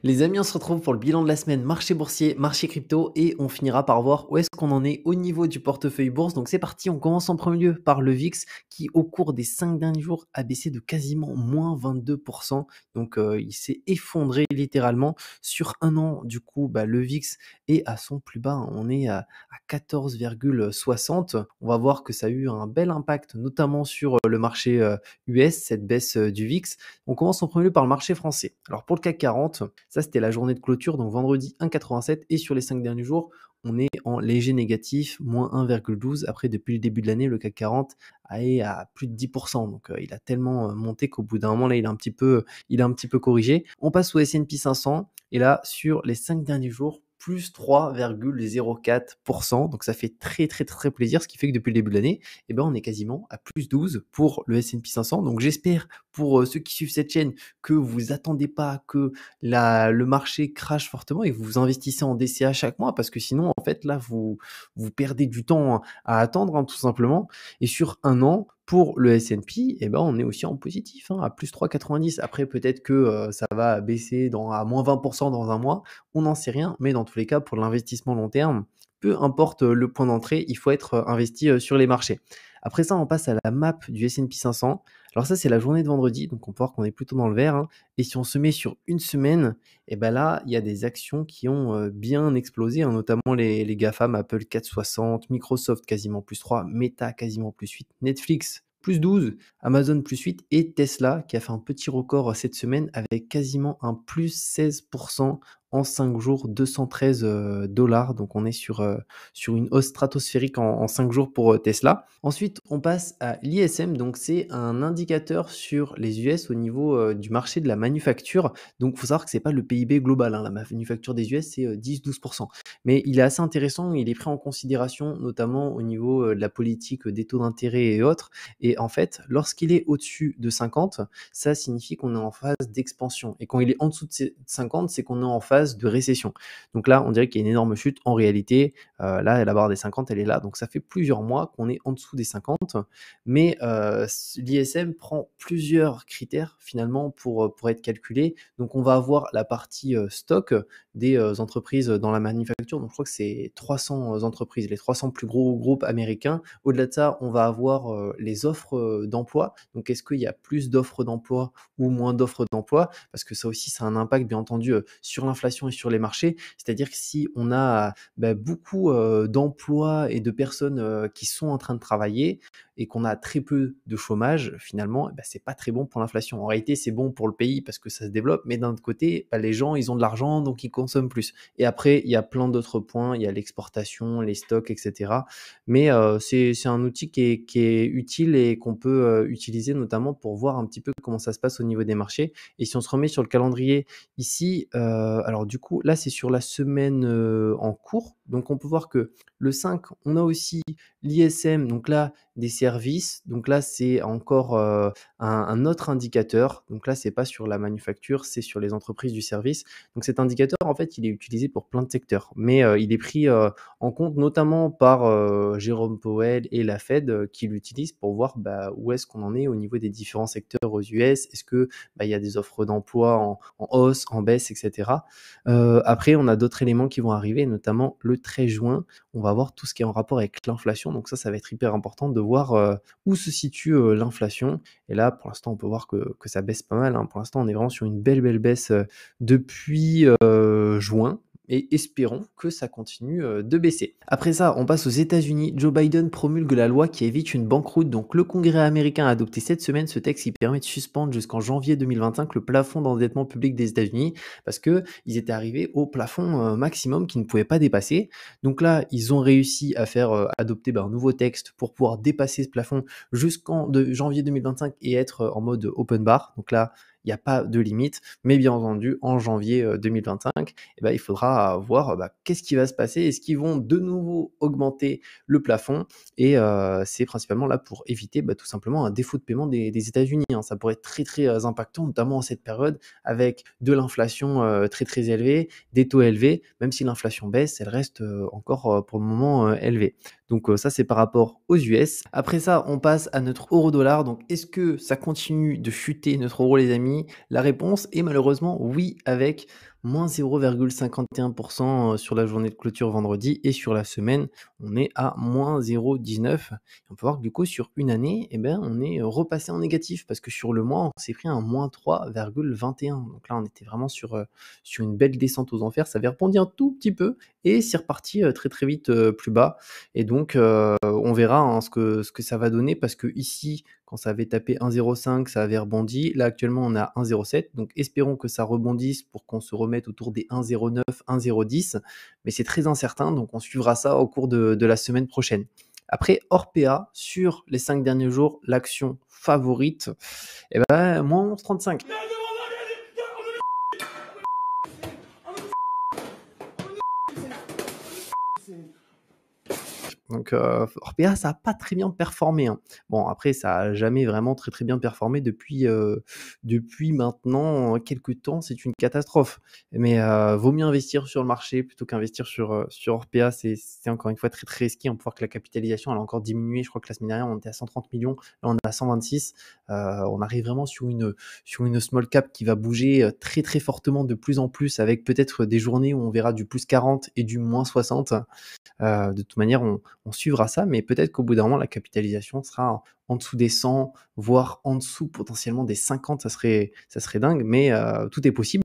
Les amis, on se retrouve pour le bilan de la semaine marché boursier, marché crypto et on finira par voir où est-ce qu'on en est au niveau du portefeuille bourse. Donc c'est parti, on commence en premier lieu par le VIX qui au cours des 5 derniers jours a baissé de quasiment moins 22%. Donc il s'est effondré littéralement sur un an. Du coup, le VIX est à son plus bas, hein. On est à 14,60. On va voir que ça a eu un bel impact, notamment sur le marché US, cette baisse du VIX. On commence en premier lieu par le marché français. Alors pour le CAC 40, ça c'était la journée de clôture, donc vendredi 1,87 et sur les 5 derniers jours, on est en léger négatif, moins 1,12. Après, depuis le début de l'année, le CAC 40 est à plus de 10%. Donc il a tellement monté qu'au bout d'un moment, là, il a un petit peu corrigé. On passe au S&P 500 et là, sur les 5 derniers jours, plus 3,04%. Donc ça fait très très très plaisir, ce qui fait que depuis le début de l'année, on est quasiment à plus 12 pour le S&P 500. Donc j'espère pour ceux qui suivent cette chaîne que vous attendez pas que le marché crache fortement et que vous investissez en DCA chaque mois, parce que sinon en fait là vous perdez du temps à attendre, hein, tout simplement. Et sur un an pour le S&P, on est aussi en positif, hein, à plus 3,90. Après peut-être que ça va baisser à moins 20% dans un mois, on n'en sait rien, mais dans tous les cas pour l'investissement long terme, peu importe le point d'entrée, il faut être investi sur les marchés. Après ça, on passe à la map du S&P 500. Alors ça, c'est la journée de vendredi, donc on peut voir qu'on est plutôt dans le vert, hein. Et si on se met sur une semaine, là, il y a des actions qui ont bien explosé, hein, notamment les GAFAM, Apple 4,60, Microsoft quasiment plus 3, Meta quasiment plus 8, Netflix plus 12, Amazon plus 8 et Tesla qui a fait un petit record cette semaine avec quasiment un plus 16% en 5 jours, 213 dollars. Donc on est sur une hausse stratosphérique en 5 jours pour Tesla. Ensuite, on passe à l'ISM. Donc c'est un indicateur sur les US au niveau du marché de la manufacture. Donc il faut savoir que c'est pas le PIB global, hein. La manufacture des US, c'est 10-12%. Mais il est assez intéressant, il est pris en considération notamment au niveau de la politique des taux d'intérêt et autres. Et en fait, lorsqu'il est au-dessus de 50, ça signifie qu'on est en phase d'expansion. Et quand il est en dessous de 50, c'est qu'on est en phase de récession. Donc là, on dirait qu'il y a une énorme chute. En réalité, là, la barre des 50, elle est là. Donc ça fait plusieurs mois qu'on est en dessous des 50. Mais l'ISM prend plusieurs critères finalement pour être calculé. Donc on va avoir la partie stock des entreprises dans la manufacture. Donc je crois que c'est 300 entreprises, les 300 plus gros groupes américains. Au-delà de ça, on va avoir les offres d'emploi. Donc est-ce qu'il y a plus d'offres d'emploi ou moins d'offres d'emploi? Parce que ça aussi, ça a un impact bien entendu sur l'inflation et sur les marchés. C'est-à-dire que si on a beaucoup d'emplois et de personnes qui sont en train de travailler et qu'on a très peu de chômage, finalement, c'est pas très bon pour l'inflation. En réalité, c'est bon pour le pays parce que ça se développe, mais d'un autre côté, les gens, ils ont de l'argent, donc ils consomment plus. Et après, il y a plein d'autres points, il y a l'exportation, les stocks, etc. Mais c'est un outil qui est utile et qu'on peut utiliser notamment pour voir un petit peu comment ça se passe au niveau des marchés. Et si on se remet sur le calendrier ici, alors du coup, là, c'est sur la semaine en cours. Donc on peut voir que le 5, on a aussi l'ISM, donc là, des services. Donc là, c'est encore un autre indicateur. Donc là, c'est pas sur la manufacture, c'est sur les entreprises du service. Donc cet indicateur, en fait, il est utilisé pour plein de secteurs, mais il est pris en compte notamment par Jérôme Powell et la Fed qui l'utilisent pour voir où est-ce qu'on en est au niveau des différents secteurs aux US. Est-ce que il y a des offres d'emploi en hausse, en baisse, etc. Après, on a d'autres éléments qui vont arriver, notamment le 13 juin. On va voir tout ce qui est en rapport avec l'inflation. Donc ça va être hyper important de voir où se situe l'inflation. Et là, pour l'instant, on peut voir que ça baisse pas mal, hein. Pour l'instant, on est vraiment sur une belle baisse depuis juin. Et espérons que ça continue de baisser. Après ça, on passe aux États-Unis. Joe Biden promulgue la loi qui évite une banqueroute. Donc le Congrès américain a adopté cette semaine ce texte qui permet de suspendre jusqu'en janvier 2025 le plafond d'endettement public des États-Unis parce que ils étaient arrivés au plafond maximum qu'ils ne pouvaient pas dépasser. Donc là, ils ont réussi à faire adopter un nouveau texte pour pouvoir dépasser ce plafond jusqu'en janvier 2025 et être en mode open bar. Donc là, il n'y a pas de limite, mais bien entendu, en janvier 2025, il faudra voir qu'est-ce qui va se passer. Est-ce qu'ils vont de nouveau augmenter le plafond? Et c'est principalement là pour éviter tout simplement un défaut de paiement des États-Unis, hein. Ça pourrait être très très impactant, notamment en cette période avec de l'inflation très très élevée, des taux élevés. Même si l'inflation baisse, elle reste encore pour le moment élevée. Donc ça, c'est par rapport aux US. Après ça, on passe à notre euro-dollar. Donc est-ce que ça continue de chuter notre euro, les amis? La réponse est malheureusement oui, avec moins 0,51% sur la journée de clôture vendredi et sur la semaine, on est à moins 0,19. On peut voir que du coup sur une année, eh ben, on est repassé en négatif parce que sur le mois, on s'est pris un moins 3,21. Donc là, on était vraiment sur une belle descente aux enfers. Ça avait rebondi un tout petit peu et c'est reparti très très vite plus bas. Et donc, on verra hein, ce que ça va donner parce que ici, quand ça avait tapé 1,05, ça avait rebondi. Là, actuellement, on est à 1,07. Donc, espérons que ça rebondisse pour qu'on se remette autour des 1,09, 1,010. Mais c'est très incertain, donc on suivra ça au cours de la semaine prochaine. Après, Orpea, sur les 5 derniers jours, l'action favorite, eh ben, moins 11,35. Donc, Orpea, ça a pas très bien performé, hein. Bon, après, ça a jamais vraiment très, très bien performé depuis maintenant quelque temps, c'est une catastrophe. Mais, vaut mieux investir sur le marché plutôt qu'investir sur Orpea. C'est encore une fois très, très risqué. On peut voir que la capitalisation, elle a encore diminué. Je crois que la semaine dernière, on était à 130 millions. Là, on est à 126. On arrive vraiment sur une small cap qui va bouger, très, très fortement de plus en plus avec peut-être des journées où on verra du plus 40 et du moins 60. De toute manière, on suivra ça, mais peut-être qu'au bout d'un moment, la capitalisation sera en dessous des 100, voire en dessous potentiellement des 50, ça serait dingue, mais tout est possible.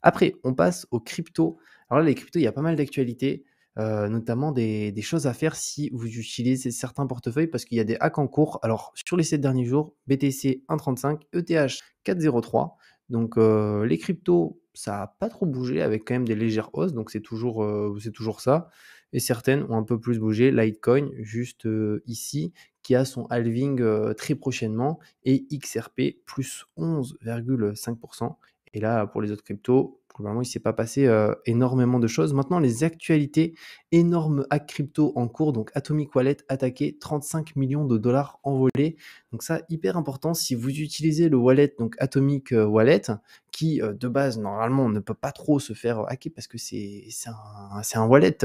Après, on passe aux cryptos. Alors là, les cryptos, il y a pas mal d'actualités, notamment des choses à faire si vous utilisez certains portefeuilles parce qu'il y a des hacks en cours. Alors, sur les 7 derniers jours, BTC 1,35, ETH 4,03. Donc, les cryptos, ça n'a pas trop bougé avec quand même des légères hausses, donc c'est toujours ça. Et certaines ont un peu plus bougé. Litecoin, juste ici, qui a son halving très prochainement, et XRP, plus 11,5%. Et là, pour les autres cryptos, globalement, il ne s'est pas passé énormément de choses. Maintenant, les actualités, énorme hack crypto en cours. Donc, Atomic Wallet attaqué, 35 millions de dollars envolés. Donc ça, hyper important, si vous utilisez le wallet, donc Atomic Wallet, qui de base, normalement, ne peut pas trop se faire hacker parce que c'est un wallet,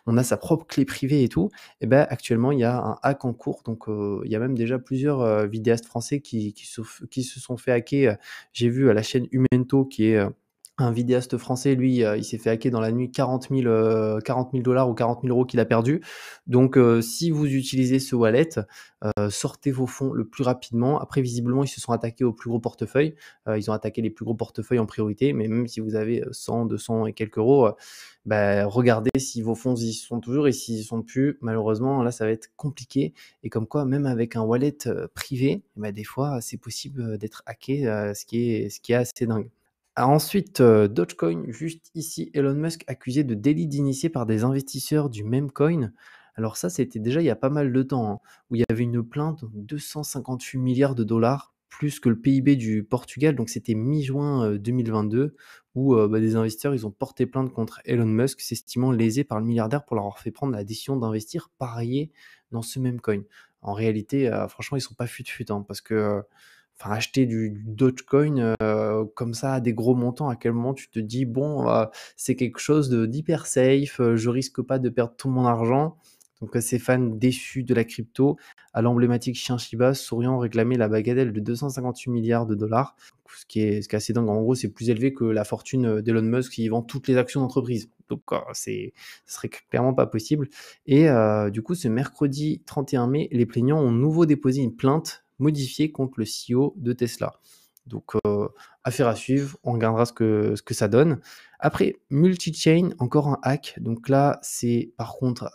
on a sa propre clé privée et tout. Et ben actuellement, il y a un hack en cours. Donc, il y a même déjà plusieurs vidéastes français qui se sont fait hacker. J'ai vu à la chaîne Umento, qui est un vidéaste français, lui, il s'est fait hacker dans la nuit 40 000 $, ou 40 000 € qu'il a perdu. Donc, si vous utilisez ce wallet, sortez vos fonds le plus rapidement. Après, visiblement, ils se sont attaqués aux plus gros portefeuilles. Ils ont attaqué les plus gros portefeuilles en priorité, mais même si vous avez 100, 200 et quelques euros, bah, regardez si vos fonds y sont toujours, et s'ils y sont plus, malheureusement, là, ça va être compliqué. Et comme quoi, même avec un wallet privé, bah, des fois, c'est possible d'être hacké, ce qui est assez dingue. Ensuite, Dogecoin, juste ici, Elon Musk accusé de délit d'initié par des investisseurs du même coin. Alors ça, c'était déjà il y a pas mal de temps, hein, où il y avait une plainte, 258 milliards de dollars, plus que le PIB du Portugal. Donc c'était mi-juin 2022, où bah, des investisseurs, ils ont porté plainte contre Elon Musk, s'estimant lésé par le milliardaire pour leur avoir fait prendre la décision d'investir, parier dans ce même coin. En réalité, franchement, ils sont pas fut-fut, hein, parce que enfin, acheter du Dogecoin comme ça à des gros montants, à quel moment tu te dis: «Bon, c'est quelque chose d'hyper safe, je risque pas de perdre tout mon argent». Donc, ces fans déçus de la crypto, à l'emblématique chien Shiba, souriant réclamer la bagatelle de 258 milliards de dollars, ce qui est assez dingue. En gros, c'est plus élevé que la fortune d'Elon Musk qui vend toutes les actions d'entreprise. Donc, ce serait clairement pas possible. Et du coup, ce mercredi 31 mai, les plaignants ont nouveau déposé une plainte modifiée contre le CEO de Tesla. Donc, affaire à suivre, on regardera ce que ça donne. Après, multi-chain, encore un hack. Donc là, c'est par contre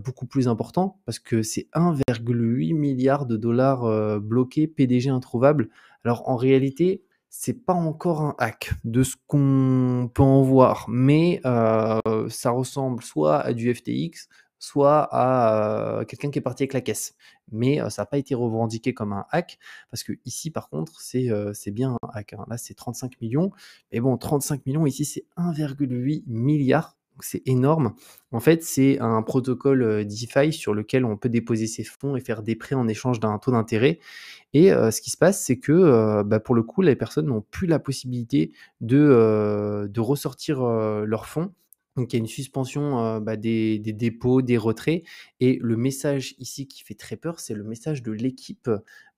beaucoup plus important parce que c'est 1,8 milliard de dollars bloqués, PDG introuvable. Alors en réalité, c'est pas encore un hack de ce qu'on peut en voir, mais ça ressemble soit à du FTX, soit à quelqu'un qui est parti avec la caisse. Mais ça n'a pas été revendiqué comme un hack, parce que ici, par contre, c'est bien un hack, hein. Là, c'est 35 millions. Mais bon, 35 millions, ici, c'est 1,8 milliard. Donc, c'est énorme. En fait, c'est un protocole DeFi sur lequel on peut déposer ses fonds et faire des prêts en échange d'un taux d'intérêt. Et ce qui se passe, c'est que bah, pour le coup, les personnes n'ont plus la possibilité de ressortir leurs fonds Donc il y a une suspension, des dépôts, des retraits et le message ici qui fait très peur, c'est le message de l'équipe,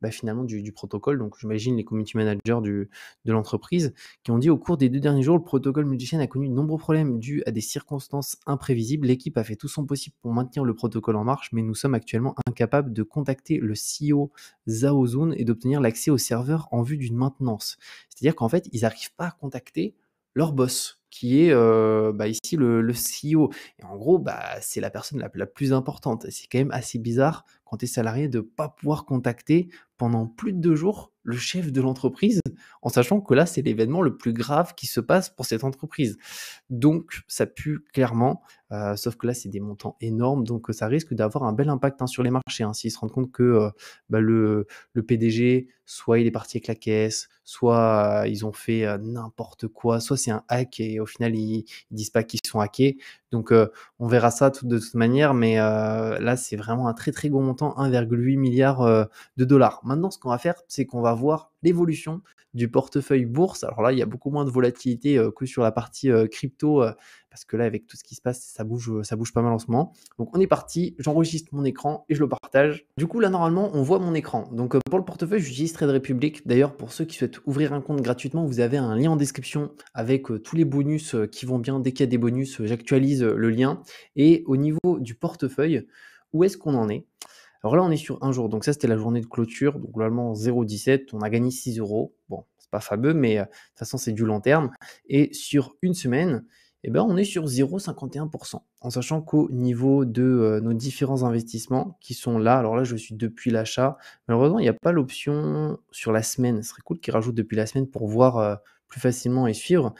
finalement du protocole. Donc j'imagine les community managers de l'entreprise qui ont dit: «Au cours des 2 derniers jours, le protocole multichaîne a connu de nombreux problèmes dus à des circonstances imprévisibles. L'équipe a fait tout son possible pour maintenir le protocole en marche, mais nous sommes actuellement incapables de contacter le CEO Zhao Zun et d'obtenir l'accès au serveur en vue d'une maintenance». C'est-à-dire qu'en fait, ils n'arrivent pas à contacter leur boss, qui est, ici le CEO et en gros, c'est la personne la plus importante et c'est quand même assez bizarre quand tu es salarié de pas pouvoir contacter pendant plus de 2 jours le chef de l'entreprise, en sachant que là, c'est l'événement le plus grave qui se passe pour cette entreprise. Donc ça pue clairement, sauf que là, c'est des montants énormes, donc ça risque d'avoir un bel impact, hein, sur les marchés, hein. S'ils se rendent compte que, le PDG, soit il est parti avec la caisse, soit, ils ont fait, n'importe quoi, soit c'est un hack et au final ils disent pas qu'ils sont hackés. Donc on verra ça de toute manière, mais là, c'est vraiment un très, très gros montant, 1,8 milliard de dollars. Maintenant, ce qu'on va faire, c'est qu'on va voir l'évolution du portefeuille bourse. Alors là, il y a beaucoup moins de volatilité, que sur la partie, crypto, parce que là, avec tout ce qui se passe, ça bouge pas mal en ce moment. Donc on est parti, j'enregistre mon écran et je le partage. Du coup, là, normalement, on voit mon écran. Donc pour le portefeuille, j'utilise Trade Republic. D'ailleurs, pour ceux qui souhaitent ouvrir un compte gratuitement, vous avez un lien en description avec tous les bonus qui vont bien. Dès qu'il y a des bonus, j'actualise le lien. Et au niveau du portefeuille, où est-ce qu'on en est? Alors là, on est sur un jour. Donc ça, c'était la journée de clôture. Donc globalement, 0,17. On a gagné 6 euros. Bon, c'est pas fameux, mais de toute façon, c'est du long terme. Et sur une semaine, on est sur 0,51%. En sachant qu'au niveau de nos différents investissements qui sont là, alors là, je suis depuis l'achat. Malheureusement, il n'y a pas l'option sur la semaine. Ce serait cool qu'ils rajoutent depuis la semaine pour voir plus facilement et suivre.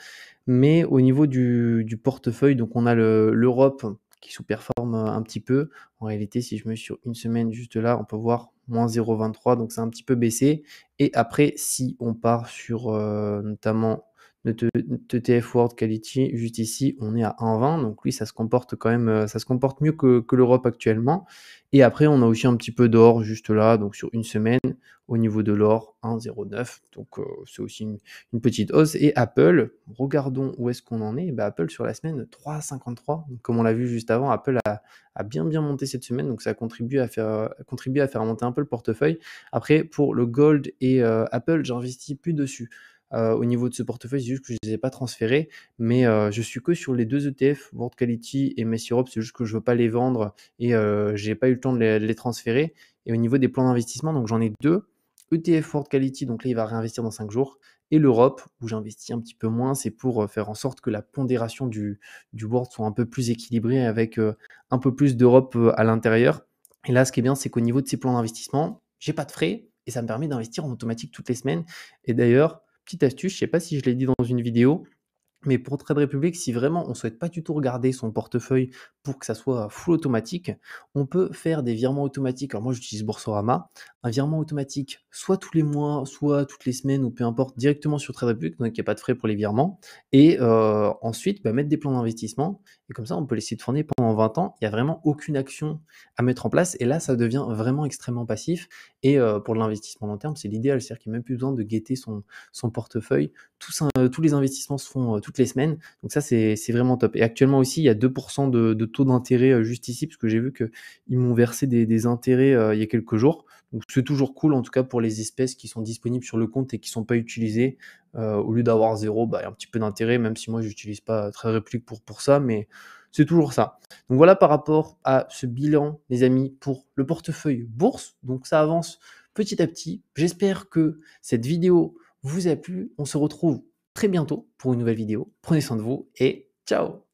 Mais au niveau du portefeuille, donc on a l'Europe qui sous-performe un petit peu. En réalité, si je mets sur une semaine juste là, on peut voir moins 0,23, donc c'est un petit peu baissé. Et après, si on part sur notamment notre ETF World Quality, juste ici, on est à 1,20. Donc oui, ça se comporte quand même, ça se comporte mieux que l'Europe actuellement. Et après, on a aussi un petit peu d'or juste là, donc sur une semaine, au niveau de l'or, 1,09. Donc c'est aussi une petite hausse. Et Apple, regardons où est-ce qu'on en est. Apple sur la semaine, 3,53. Donc, comme on l'a vu juste avant, Apple a bien monté cette semaine, donc ça a contribué à faire monter un peu le portefeuille. Après, pour le gold et Apple, j'investis plus dessus. Au niveau de ce portefeuille, c'est juste que je ne les ai pas transférés, mais je suis que sur les 2 ETF, World Quality et Messi Europe, c'est juste que je ne veux pas les vendre et je n'ai pas eu le temps de les transférer. Et au niveau des plans d'investissement, donc j'en ai 2. ETF World Quality, donc là, il va réinvestir dans 5 jours. Et l'Europe, où j'investis un petit peu moins, c'est pour faire en sorte que la pondération du World soit un peu plus équilibrée avec un peu plus d'Europe à l'intérieur. Et là, ce qui est bien, c'est qu'au niveau de ces plans d'investissement, j'ai pas de frais et ça me permet d'investir en automatique toutes les semaines. Et d'ailleurs, petite astuce, je sais pas si je l'ai dit dans une vidéo, mais pour Trade Republic, si vraiment on ne souhaite pas du tout regarder son portefeuille pour que ça soit full automatique, on peut faire des virements automatiques. Alors moi, j'utilise Boursorama. Un virement automatique, soit tous les mois, soit toutes les semaines, ou peu importe, directement sur Trade Republic, donc il n'y a pas de frais pour les virements. Et ensuite, mettre des plans d'investissement. Et comme ça, on peut laisser tourner pendant 20 ans. Il n'y a vraiment aucune action à mettre en place. Et là, ça devient vraiment extrêmement passif. Et pour l'investissement long terme, c'est l'idéal. C'est-à-dire qu'il n'y a même plus besoin de guetter son portefeuille. Tous les investissements se font toutes les semaines. Donc ça, c'est vraiment top. Et actuellement aussi, il y a 2% de taux d'intérêt juste ici, parce que j'ai vu qu'ils m'ont versé des intérêts il y a quelques jours. Donc c'est toujours cool, en tout cas pour les espèces qui sont disponibles sur le compte et qui ne sont pas utilisées. Au lieu d'avoir zéro, il y a un petit peu d'intérêt, même si moi, je n'utilise pas Trade Republic pour ça, mais c'est toujours ça. Donc voilà par rapport à ce bilan, les amis, pour le portefeuille bourse. Donc ça avance petit à petit. J'espère que cette vidéo vous a plu. On se retrouve très bientôt pour une nouvelle vidéo. Prenez soin de vous et ciao!